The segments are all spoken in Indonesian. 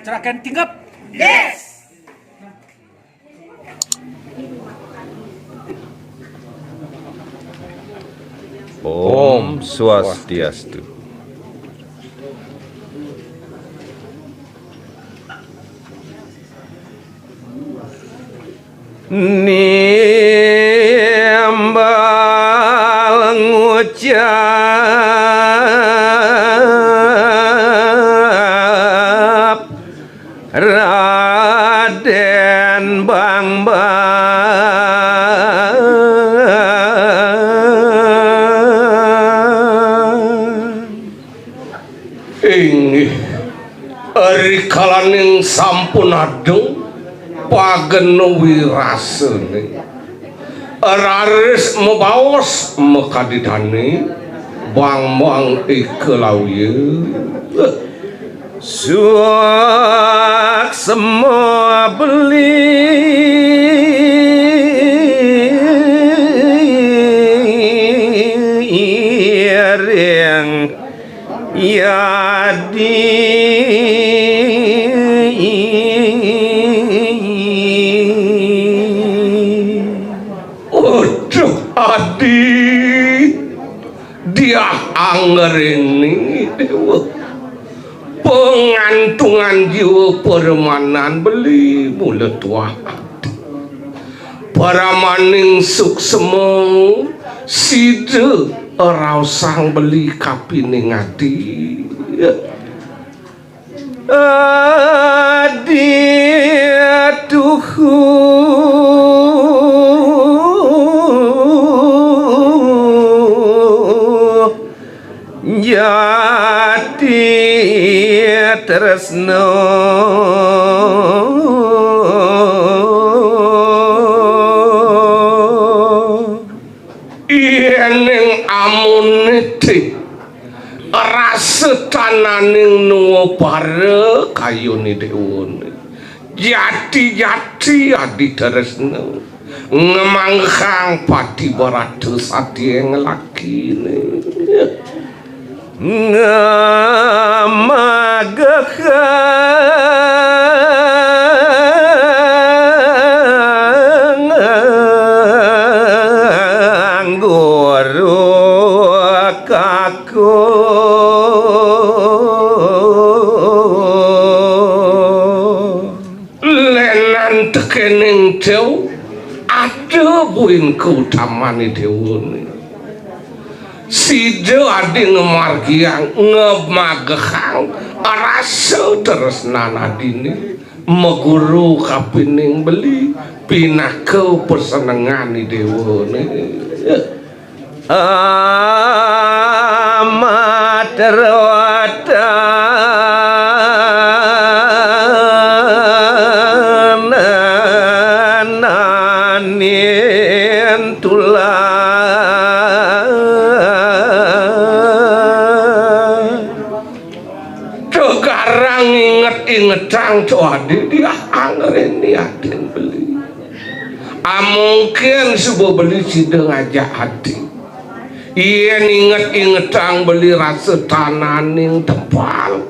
Cerakan tinggap. Yes. Om Swastiastu. Nimbal ngucap Raden Inggih ari kalaning sampun adeng pageno wirasene raris mebaos mekadidane bang-bang ikelauye Suak semua beli Iring Yadi Aduh adi dia anggerini dewa pengantungan jiwa permanan beli mulut wah para maning suksemo side rausang beli kapining ati Jati tresno iening amunete rasa tananing nuwa pare kayune dewone jati-jati adi tresno ngemangkang pati baratu sati yang lakine ngamagakang guru kaku lenan tekening dew ada buin keutamane dewone sida adi ngemargiang ngemagehang rasa tresnan adine meguru kapining beli pinake persenengane dewone amat rawatan tulang tegarang inget-ingetang coade dia angreni aden beli mungkin sebuah beli sidang ngajak hati iya inget-ingetang beli rasa tananing tepal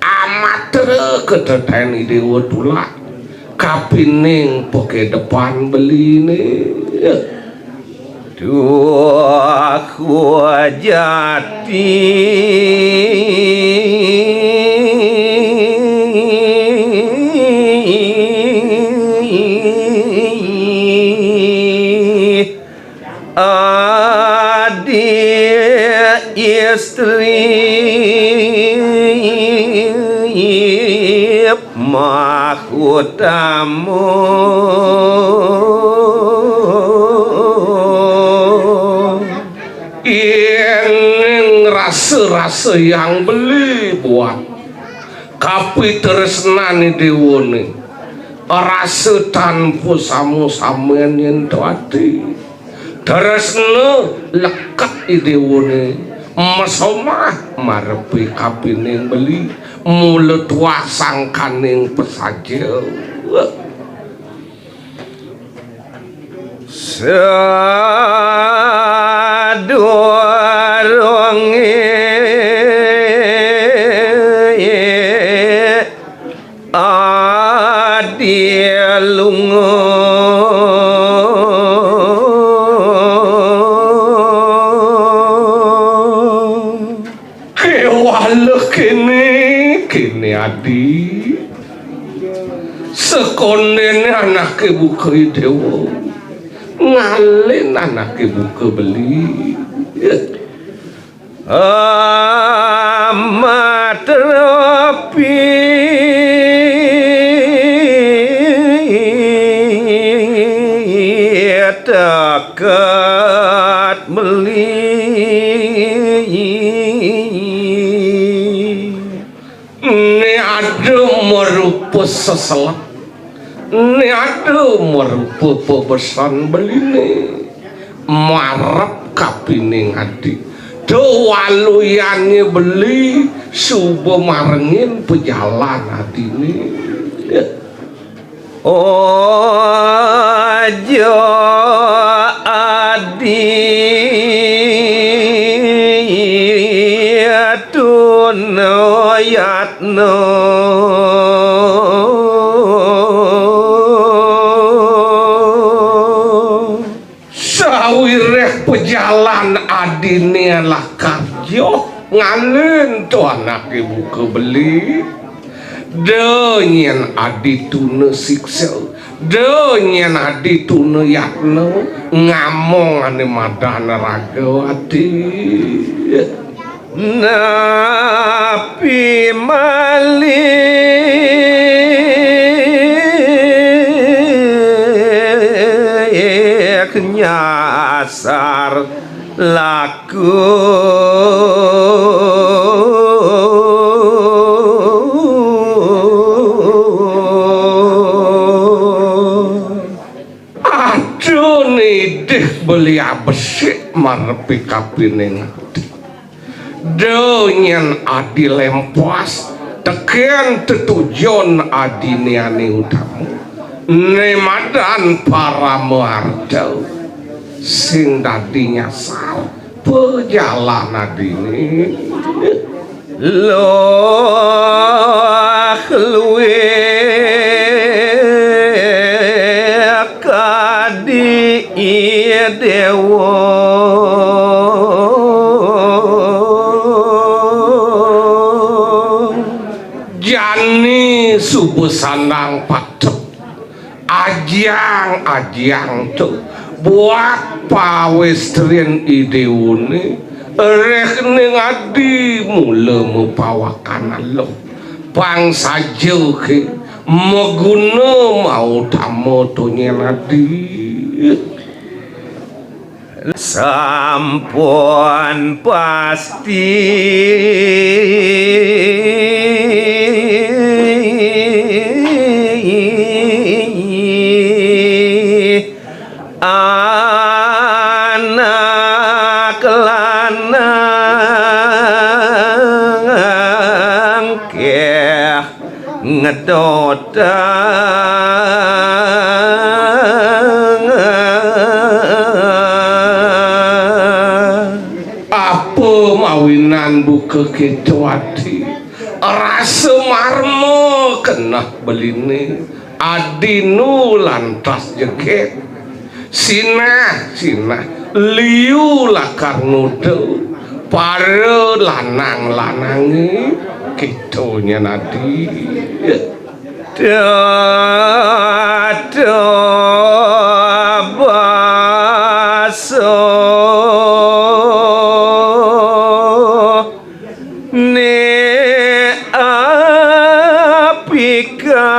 amat keteteni dewa tulak kapining poke depan beli nih Duh jati adik istri mahkutamu ini rasa-rasa yang beli buat kapi tresnani dewone rasa tanpa samu-samuan yang tuati tresna lekat dewone mesomah marepi kapining beli mulut wasangkaning pesaja sadurunge Allah kene adi sekonden anak ibu ke dewa ngalen anak ibu ke beli amat rapi dekat meli ini ada merupa seselap ini ada merupa pebesan beli ni marap kapining adi dowaluyannya beli subuh marengin pejalan adi ni ojo adi tuno yatno sawireh pejalan adine lah karjo ngalen tu anak ibu kebeli denyen adi tuna siksa denyen adi tuna yakno ngamong ane madana ragawati napi malik nyasar laku aduh nih deh beli abesik marepi kapining donyen adi lempas teken tetujon adi niani utamu nemadan para muardo sing dadi nyasar pejalan adine loh luwe kadi dewa jani subuh sandang patuk ajang tuh buat pawestrian ideune rekning adi mula mupawakan lo bangsa jauh ke meguna mau tamu tunya adi sampun pasti anak lanang keh apa mawinan buka kecuati rasa marmo kena beline adinu lantas jeket sinah liu lakar nudu para lanang-lanangi kitonya nadi dada baso ne apika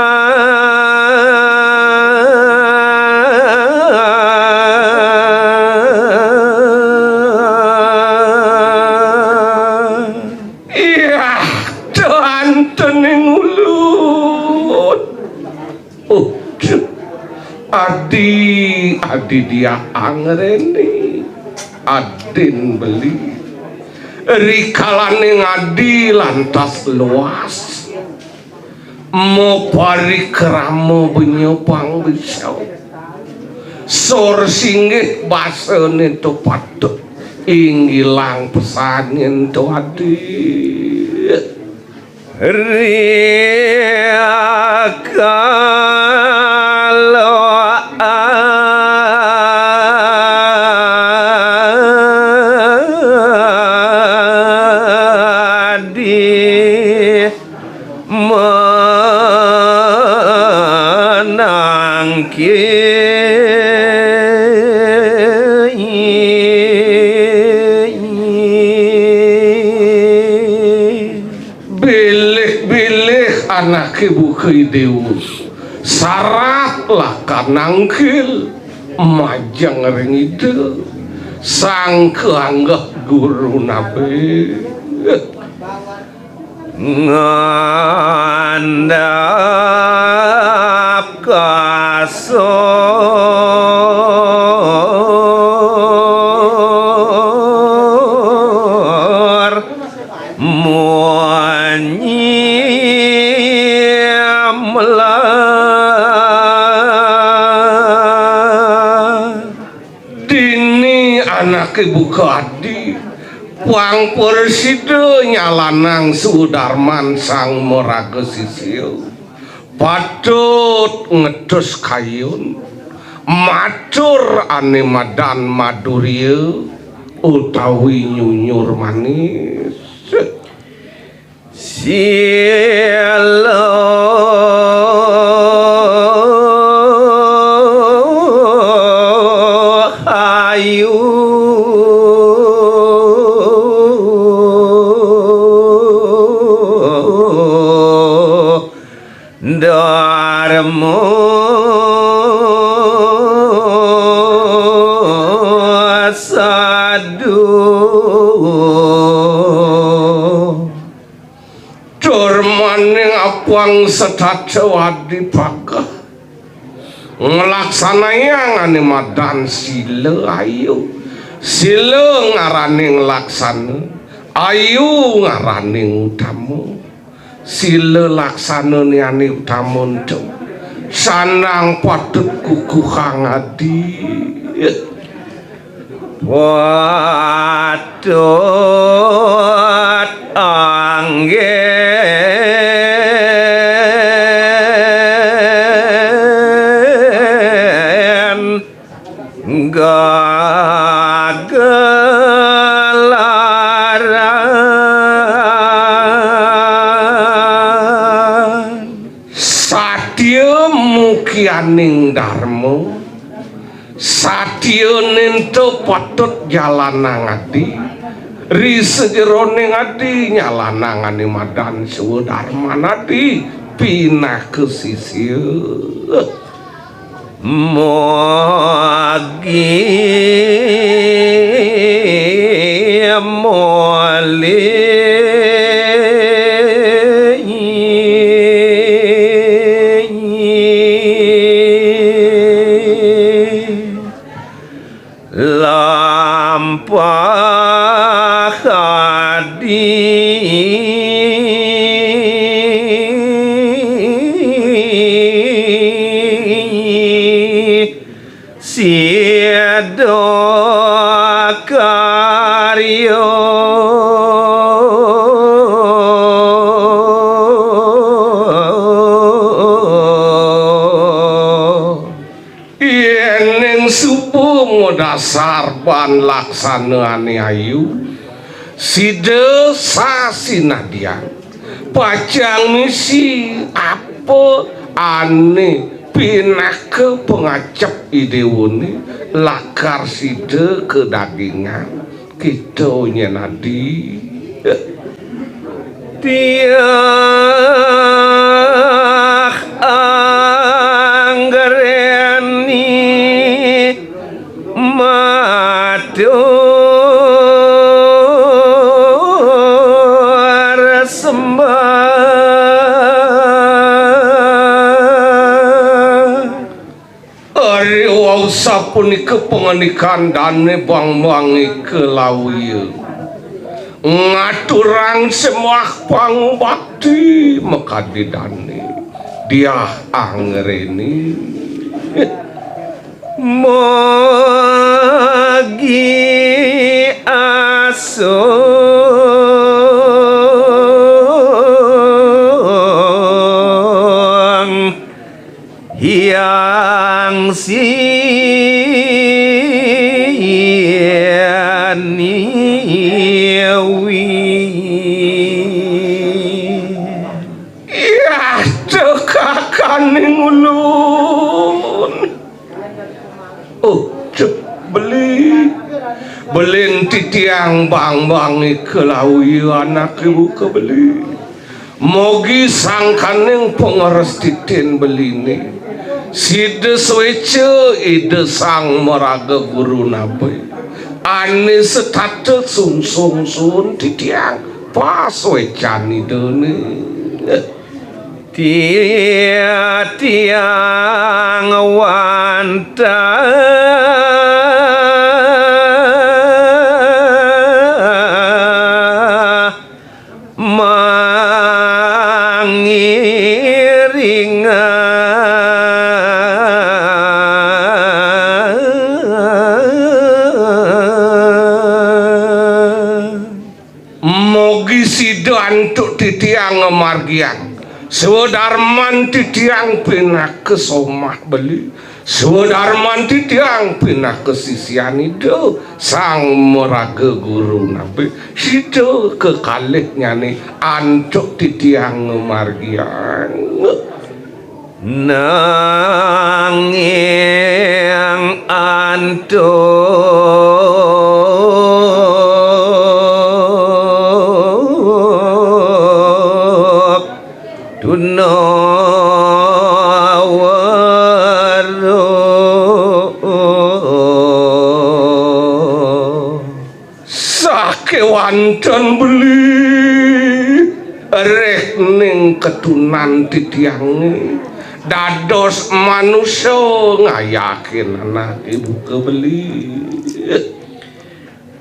adi dia angreni adin beli rikalane ngadi lantas luas mau parikrama benyopang bisau sor singgih basane to patut inggilang pesanin to adi kalau adi bilih-bilih anak ibu keidewu syarat lah kanangkil majang ring ide sang keanggap guru nabi ngandap kasor dini anak ibu kadi Wang Persida nyalanang Sudarman sang moraga sisil patut ngedus kayun matur ane madan maduria utawi nyunyur manis Silo hayu Dharma sadu Durmaning apang sedaya wadi pakah ngelaksanaya ngane madan sila ayu sila ngaraning laksana ayu ngaraning utama sila laksana niane utama untuk sanang patut kuku kang adi patut anggen gagelaran satya mukianing dharma satya nento patut jalanang adi risejeroning adi nyalanangane madan Sudarman adi pinah ke sisir mogi moli lampah hadi siedo karyo yeneng subuh dasar ban laksanane ayu sida sasinadian pajang misi apa ane pinah ke pengacep idewone lakar sida kedagingan kita nyenadi tiak anggereni matur sembah ari wau sapunika penganikan dane bang-bangi kelawiya ngaturang semua pangbakti mekadidane dia anggereni mogi asung yang sianiwi titiang bang-bangi kelawi anak ibu kebeli mogi sangkaning pengeres titin beline sida swece ide sang meraga guru nabe ane setate sung sun titiang pas wecan idene tiang wanta mogi sidan tuk titiang margian Sewadarman titiang pinah ke somah beli Sewadarman titiang pinah ke sisian itu sang meraga guru nabi situ ke kalihnya nih antuk titiang margian nanging antuk tunawaro sakewanten beli rek ning ketunan titiange dados manusia ngayakin anak ibu kebeli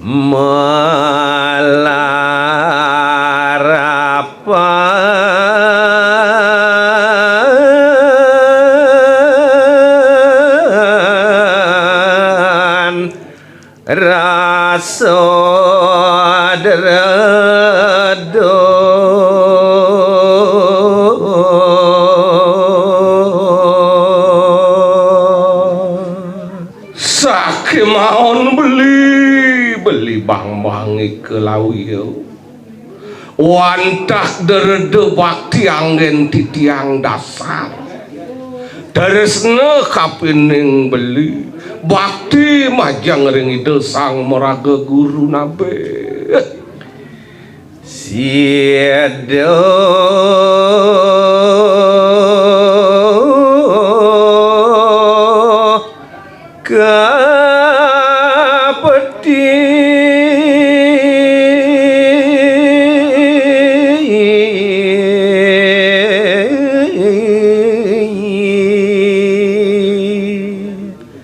malarapan rasa deredo sakemaon beli bang-bangi kelawiyo wantah derede bakti anggen titiang dasar daresne kapining beli bakti majang ring ide sang meraga guru nabe siedo kapeti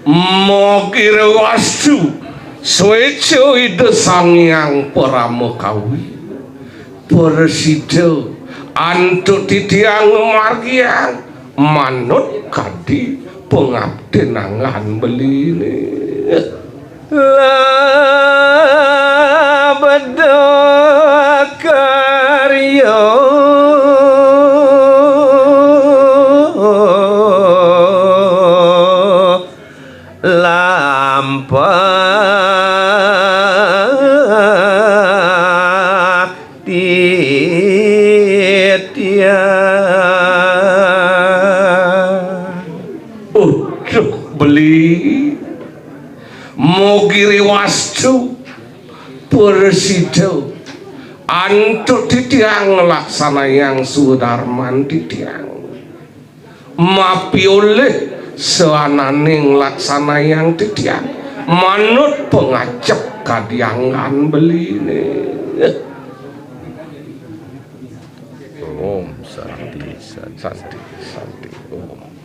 mokir wastu swece ide sang yang pramukawi persido antuk titiang margian manut kadi pengabdenangan beline labado karyo lampah titiang ujuk beli mogiri wastu persido antuk titiang laksana yang sudarman titiang mapi oleh seananing laksana yang titiang manut pengacep kadiangan beline Om Santi Santi Santi Om